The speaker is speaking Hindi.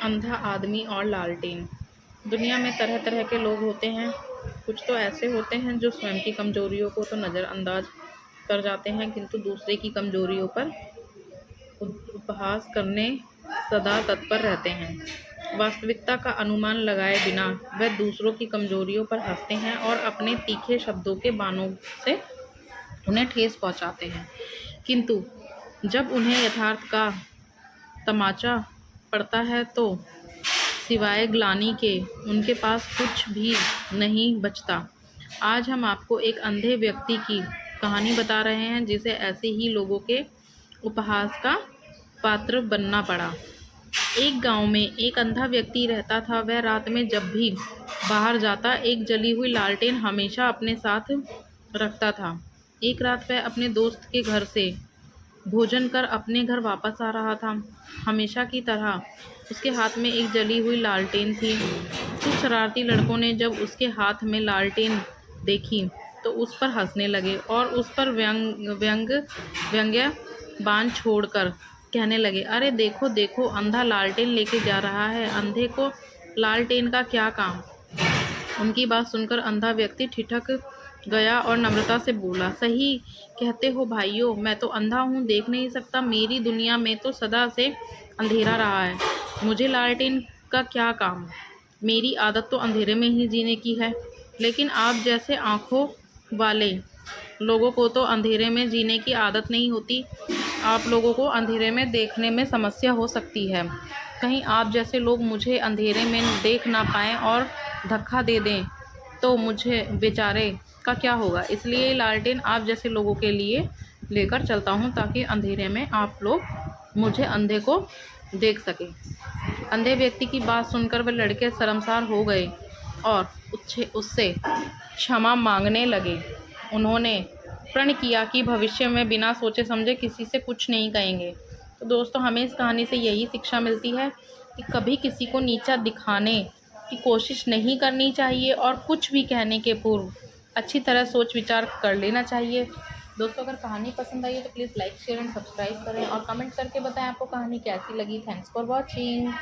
अंधा आदमी और लालटेन। दुनिया में तरह तरह के लोग होते हैं। कुछ तो ऐसे होते हैं जो स्वयं की कमजोरियों को तो नज़रअंदाज कर जाते हैं, किंतु दूसरे की कमजोरियों पर उपहास करने सदा तत्पर रहते हैं। वास्तविकता का अनुमान लगाए बिना वह दूसरों की कमजोरियों पर हंसते हैं और अपने तीखे शब्दों के बाणों से उन्हें ठेस पहुंचाते हैं। किंतु जब उन्हें यथार्थ का तमाचा पड़ता है तो सिवाय ग्लानि के उनके पास कुछ भी नहीं बचता। आज हम आपको एक अंधे व्यक्ति की कहानी बता रहे हैं जिसे ऐसे ही लोगों के उपहास का पात्र बनना पड़ा। एक गांव में एक अंधा व्यक्ति रहता था। वह रात में जब भी बाहर जाता एक जली हुई लालटेन हमेशा अपने साथ रखता था। एक रात वह अपने दोस्त के घर से भोजन कर अपने घर वापस आ रहा था। हमेशा की तरह उसके हाथ में एक जली हुई लालटेन थी। कुछ शरारती लड़कों ने जब उसके हाथ में लालटेन देखी तो उस पर हंसने लगे और उस पर व्यंग्य बाण छोड़कर कहने लगे, अरे देखो देखो, अंधा लालटेन लेके जा रहा है, अंधे को लालटेन का क्या काम। उनकी बात सुनकर अंधा व्यक्ति ठिठक गया और नम्रता से बोला, सही कहते हो भाइयों, मैं तो अंधा हूँ, देख नहीं सकता। मेरी दुनिया में तो सदा से अंधेरा रहा है, मुझे लालटेन का क्या काम। मेरी आदत तो अंधेरे में ही जीने की है। लेकिन आप जैसे आँखों वाले लोगों को तो अंधेरे में जीने की आदत नहीं होती। आप लोगों को अंधेरे में देखने में समस्या हो सकती है। कहीं आप जैसे लोग मुझे अंधेरे में देख ना पाएँ और धक्का दे दें तो मुझे बेचारे का क्या होगा। इसलिए लालटेन आप जैसे लोगों के लिए लेकर चलता हूँ ताकि अंधेरे में आप लोग मुझे अंधे को देख सकें। अंधे व्यक्ति की बात सुनकर वह लड़के शर्मसार हो गए और उससे क्षमा मांगने लगे। उन्होंने प्रण किया कि भविष्य में बिना सोचे समझे किसी से कुछ नहीं कहेंगे। तो दोस्तों, हमें इस कहानी से यही शिक्षा मिलती है कि कभी किसी को नीचा दिखाने की कोशिश नहीं करनी चाहिए और कुछ भी कहने के पूर्व अच्छी तरह सोच विचार कर लेना चाहिए। दोस्तों, अगर कहानी पसंद आई है तो please like share and subscribe करें और कमेंट करके बताएं आपको कहानी कैसी लगी। Thanks for watching.